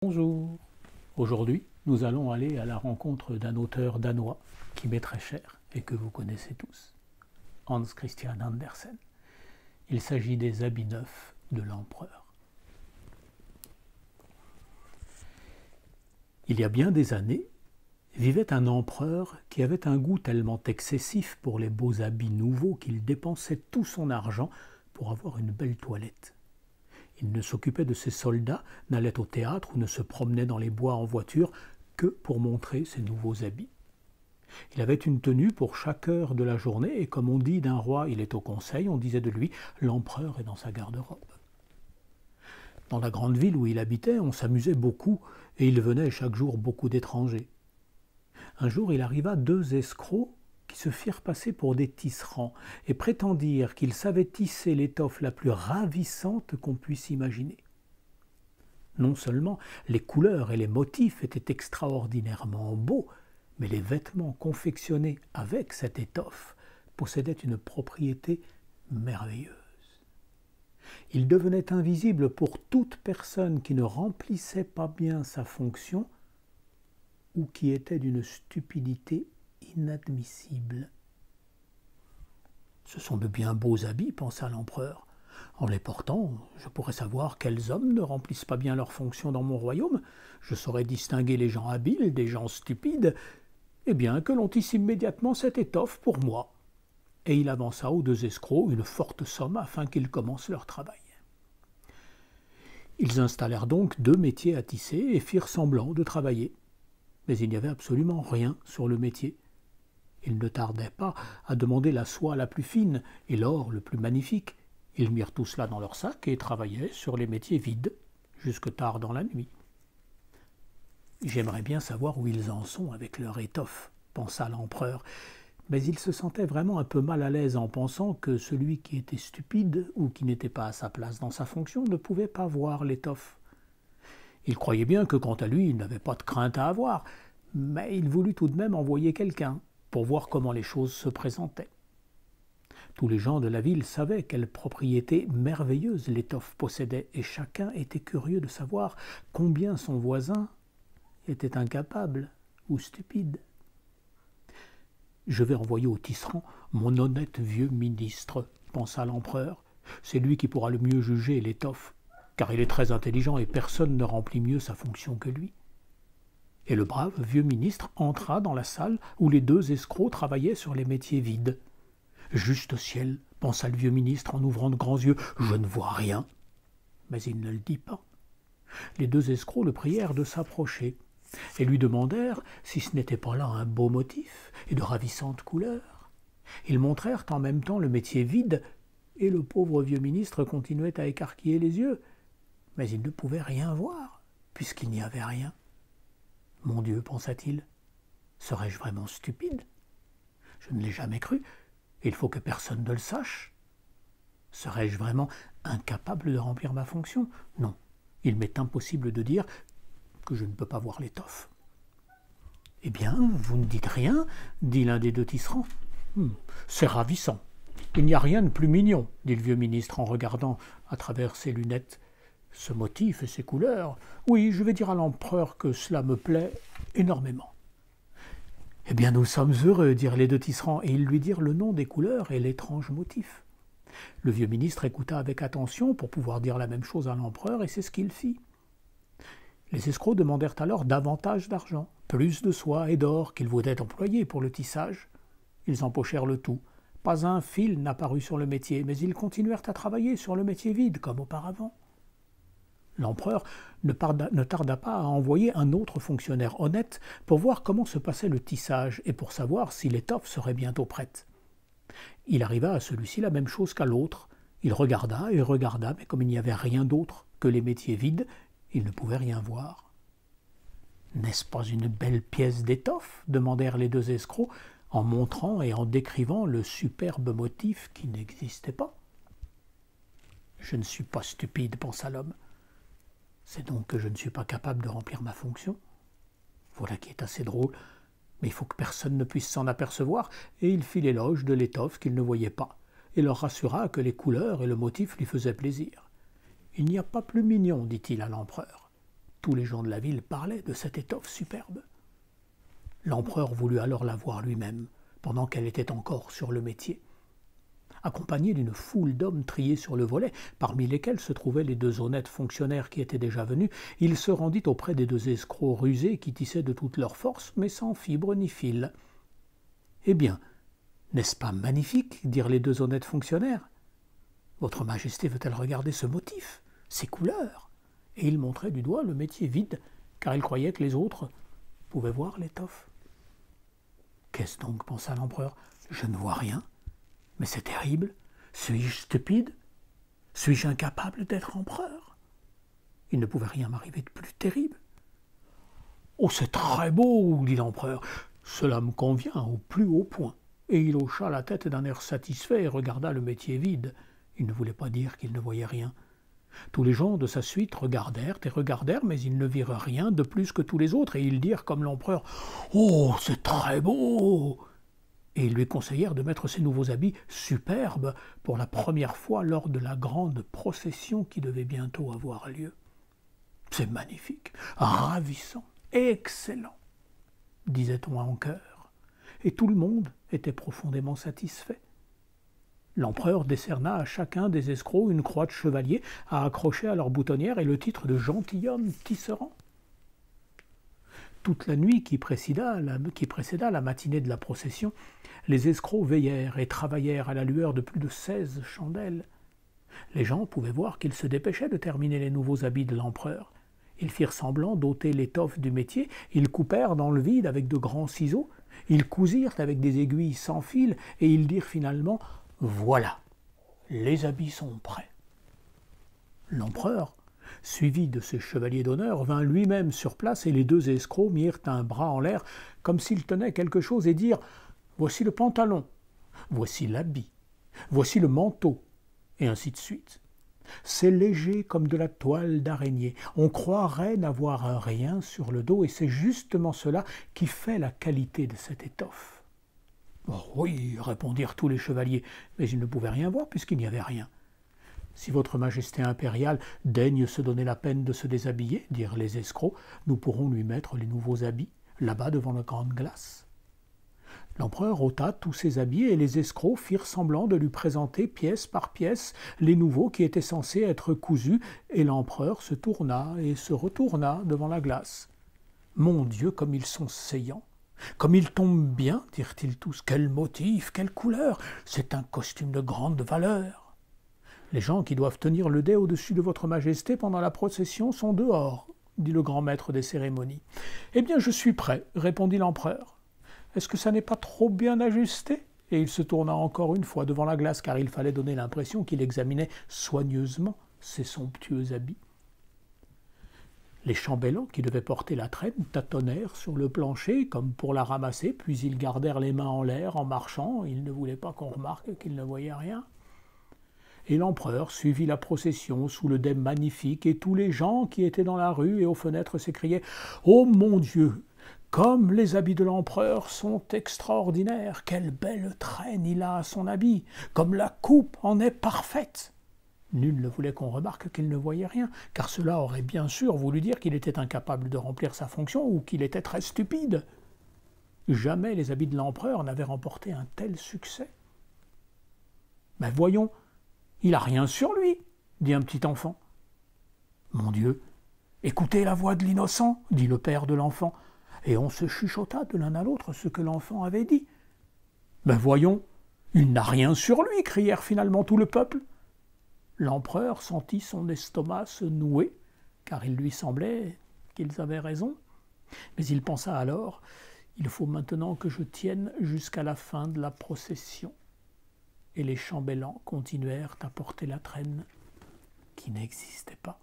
Bonjour. Aujourd'hui, nous allons aller à la rencontre d'un auteur danois qui m'est très cher et que vous connaissez tous, Hans Christian Andersen. Il s'agit des habits neufs de l'empereur. Il y a bien des années, vivait un empereur qui avait un goût tellement excessif pour les beaux habits nouveaux qu'il dépensait tout son argent pour avoir une belle toilette. Il ne s'occupait de ses soldats, n'allait au théâtre ou ne se promenait dans les bois en voiture que pour montrer ses nouveaux habits. Il avait une tenue pour chaque heure de la journée et comme on dit d'un roi il est au conseil, on disait de lui l'empereur est dans sa garde-robe. Dans la grande ville où il habitait, on s'amusait beaucoup et il venait chaque jour beaucoup d'étrangers. Un jour il arriva 2 escrocs qui se firent passer pour des tisserands et prétendirent qu'ils savaient tisser l'étoffe la plus ravissante qu'on puisse imaginer. Non seulement les couleurs et les motifs étaient extraordinairement beaux, mais les vêtements confectionnés avec cette étoffe possédaient une propriété merveilleuse. Il devenait invisible pour toute personne qui ne remplissait pas bien sa fonction ou qui était d'une stupidité inadmissible. Ce sont de bien beaux habits, pensa l'empereur. En les portant, je pourrais savoir quels hommes ne remplissent pas bien leur fonction dans mon royaume. Je saurais distinguer les gens habiles des gens stupides. Eh bien, que l'on tisse immédiatement cette étoffe pour moi. Et il avança aux 2 escrocs une forte somme afin qu'ils commencent leur travail. Ils installèrent donc 2 métiers à tisser et firent semblant de travailler. Mais il n'y avait absolument rien sur le métier. Ils ne tardaient pas à demander la soie la plus fine et l'or le plus magnifique. Ils mirent tout cela dans leur sac et travaillaient sur les métiers vides, jusque tard dans la nuit. J'aimerais bien savoir où ils en sont avec leur étoffe, pensa l'empereur, mais il se sentait vraiment un peu mal à l'aise en pensant que celui qui était stupide ou qui n'était pas à sa place dans sa fonction ne pouvait pas voir l'étoffe. Il croyait bien que quant à lui, il n'avait pas de crainte à avoir, mais il voulut tout de même envoyer quelqu'un pour voir comment les choses se présentaient. Tous les gens de la ville savaient quelle propriété merveilleuse l'étoffe possédait et chacun était curieux de savoir combien son voisin était incapable ou stupide. « Je vais envoyer au tisserand mon honnête vieux ministre, pensa l'empereur. C'est lui qui pourra le mieux juger l'étoffe, car il est très intelligent et personne ne remplit mieux sa fonction que lui. » Et le brave vieux ministre entra dans la salle où les 2 escrocs travaillaient sur les métiers vides. « Juste ciel, pensa le vieux ministre en ouvrant de grands yeux, je ne vois rien. » Mais il ne le dit pas. Les 2 escrocs le prièrent de s'approcher et lui demandèrent si ce n'était pas là un beau motif et de ravissantes couleurs. Ils montrèrent en même temps le métier vide et le pauvre vieux ministre continuait à écarquiller les yeux. Mais il ne pouvait rien voir, puisqu'il n'y avait rien. « Mon Dieu, pensa-t-il, serais-je vraiment stupide? Je ne l'ai jamais cru, et il faut que personne ne le sache. Serais-je vraiment incapable de remplir ma fonction? Non, il m'est impossible de dire que je ne peux pas voir l'étoffe. »« Eh bien, vous ne dites rien, dit l'un des 2 tisserands. C'est ravissant. Il n'y a rien de plus mignon, dit le vieux ministre en regardant à travers ses lunettes. Ce motif et ces couleurs, oui, je vais dire à l'empereur que cela me plaît énormément. »« Eh bien, nous sommes heureux, dirent les 2 tisserands, et ils lui dirent le nom des couleurs et l'étrange motif. Le vieux ministre écouta avec attention pour pouvoir dire la même chose à l'empereur, et c'est ce qu'il fit. Les escrocs demandèrent alors davantage d'argent, plus de soie et d'or qu'ils voudraient employer pour le tissage. Ils empochèrent le tout. Pas un fil n'apparut sur le métier, mais ils continuèrent à travailler sur le métier vide, comme auparavant. L'empereur ne tarda pas à envoyer un autre fonctionnaire honnête pour voir comment se passait le tissage et pour savoir si l'étoffe serait bientôt prête. Il arriva à celui-ci la même chose qu'à l'autre. Il regarda et regarda, mais comme il n'y avait rien d'autre que les métiers vides, il ne pouvait rien voir. « N'est-ce pas une belle pièce d'étoffe » demandèrent les 2 escrocs, en montrant et en décrivant le superbe motif qui n'existait pas. « Je ne suis pas stupide, pensa l'homme. C'est donc que je ne suis pas capable de remplir ma fonction. Voilà qui est assez drôle, mais il faut que personne ne puisse s'en apercevoir, et il fit l'éloge de l'étoffe qu'il ne voyait pas, et leur rassura que les couleurs et le motif lui faisaient plaisir. « Il n'y a pas plus mignon, dit-il à l'empereur. Tous les gens de la ville parlaient de cette étoffe superbe. L'empereur voulut alors la voir lui-même, pendant qu'elle était encore sur le métier. Accompagné d'une foule d'hommes triés sur le volet, parmi lesquels se trouvaient les 2 honnêtes fonctionnaires qui étaient déjà venus, il se rendit auprès des 2 escrocs rusés qui tissaient de toute leur force, mais sans fibre ni fil. « Eh bien, n'est-ce pas magnifique ?» dirent les 2 honnêtes fonctionnaires. « Votre Majesté veut-elle regarder ce motif, ces couleurs ?» Et il montrait du doigt le métier vide, car il croyait que les autres pouvaient voir l'étoffe. « Qu'est-ce donc ?» pensa l'empereur. « Je ne vois rien. Mais c'est terrible. Suis-je stupide? Suis-je incapable d'être empereur? Il ne pouvait rien m'arriver de plus terrible. »« Oh, c'est très beau !» dit l'empereur. « Cela me convient au plus haut point. » Et il hocha la tête d'un air satisfait et regarda le métier vide. Il ne voulait pas dire qu'il ne voyait rien. Tous les gens de sa suite regardèrent, mais ils ne virent rien de plus que tous les autres, et ils dirent comme l'empereur « Oh, c'est très beau !» Et ils lui conseillèrent de mettre ses nouveaux habits superbes pour la première fois lors de la grande procession qui devait bientôt avoir lieu. « C'est magnifique, ravissant, excellent !» disait-on en chœur, et tout le monde était profondément satisfait. L'empereur décerna à chacun des escrocs une croix de chevalier à accrocher à leur boutonnière et le titre de gentilhomme tisserand. Toute la nuit qui précéda la matinée de la procession, les escrocs veillèrent et travaillèrent à la lueur de plus de 16 chandelles. Les gens pouvaient voir qu'ils se dépêchaient de terminer les nouveaux habits de l'empereur. Ils firent semblant d'ôter l'étoffe du métier, ils coupèrent dans le vide avec de grands ciseaux, ils cousirent avec des aiguilles sans fil, et ils dirent finalement « Voilà, les habits sont prêts. » L'empereur, suivi de ses chevaliers d'honneur, vint lui-même sur place et les 2 escrocs mirent un bras en l'air comme s'ils tenaient quelque chose et dirent « Voici le pantalon, voici l'habit, voici le manteau, et ainsi de suite. C'est léger comme de la toile d'araignée, on croirait n'avoir rien sur le dos et c'est justement cela qui fait la qualité de cette étoffe. » « Oh oui, répondirent tous les chevaliers, mais ils ne pouvaient rien voir puisqu'il n'y avait rien. « Si votre Majesté impériale daigne se donner la peine de se déshabiller, dirent les escrocs, nous pourrons lui mettre les nouveaux habits, là-bas devant la grande glace. » L'empereur ôta tous ses habits et les escrocs firent semblant de lui présenter pièce par pièce les nouveaux qui étaient censés être cousus, et l'empereur se tourna et se retourna devant la glace. « Mon Dieu, comme ils sont saillants! Comme ils tombent bien, dirent-ils tous, quel motif, quelle couleur, c'est un costume de grande valeur. Les gens qui doivent tenir le dais au-dessus de votre Majesté pendant la procession sont dehors, dit le grand maître des cérémonies. Eh bien, je suis prêt, répondit l'empereur. Est-ce que ça n'est pas trop bien ajusté? Et il se tourna encore une fois devant la glace, car il fallait donner l'impression qu'il examinait soigneusement ses somptueux habits. Les chambellans qui devaient porter la traîne tâtonnèrent sur le plancher comme pour la ramasser, puis ils gardèrent les mains en l'air en marchant, ils ne voulaient pas qu'on remarque qu'ils ne voyaient rien. Et l'empereur suivit la procession sous le dais magnifique, et tous les gens qui étaient dans la rue et aux fenêtres s'écriaient « Oh mon Dieu, comme les habits de l'empereur sont extraordinaires, quelle belle traîne il a à son habit, comme la coupe en est parfaite !» Nul ne voulait qu'on remarque qu'il ne voyait rien, car cela aurait bien sûr voulu dire qu'il était incapable de remplir sa fonction ou qu'il était très stupide. Jamais les habits de l'empereur n'avaient remporté un tel succès. « Mais voyons, il n'a rien sur lui, dit un petit enfant. « Mon Dieu, écoutez la voix de l'innocent, dit le père de l'enfant, et on se chuchota de l'un à l'autre ce que l'enfant avait dit. « Mais voyons, il n'a rien sur lui, crièrent finalement tout le peuple. L'empereur sentit son estomac se nouer, car il lui semblait qu'ils avaient raison. Mais il pensa alors, il faut maintenant que je tienne jusqu'à la fin de la procession. Et les chambellans continuèrent à porter la traîne qui n'existait pas.